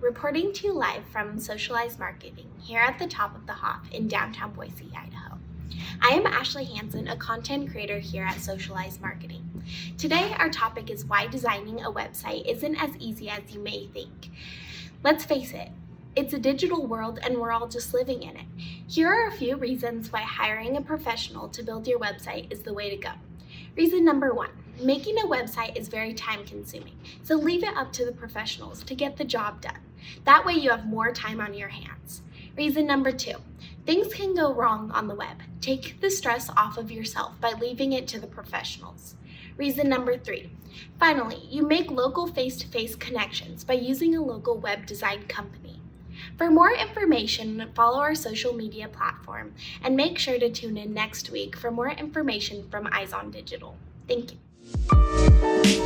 reporting to you live from Socialized Marketing here at the top of the Hoff in downtown Boise, Idaho. I am Ashley Hansen, a content creator here at Socialized Marketing. Today, our topic is why designing a website isn't as easy as you may think. Let's face it, it's a digital world and we're all just living in it. Here are a few reasons why hiring a professional to build your website is the way to go. Reason number 1, making a website is very time consuming, so leave it up to the professionals to get the job done. That way you have more time on your hands. Reason number 2, things can go wrong on the web. Take the stress off of yourself by leaving it to the professionals. Reason number 3, finally, you make local face-to-face connections by using a local web design company. For more information, follow our social media platform and make sure to tune in next week for more information from Eyes on Digital. Thank you.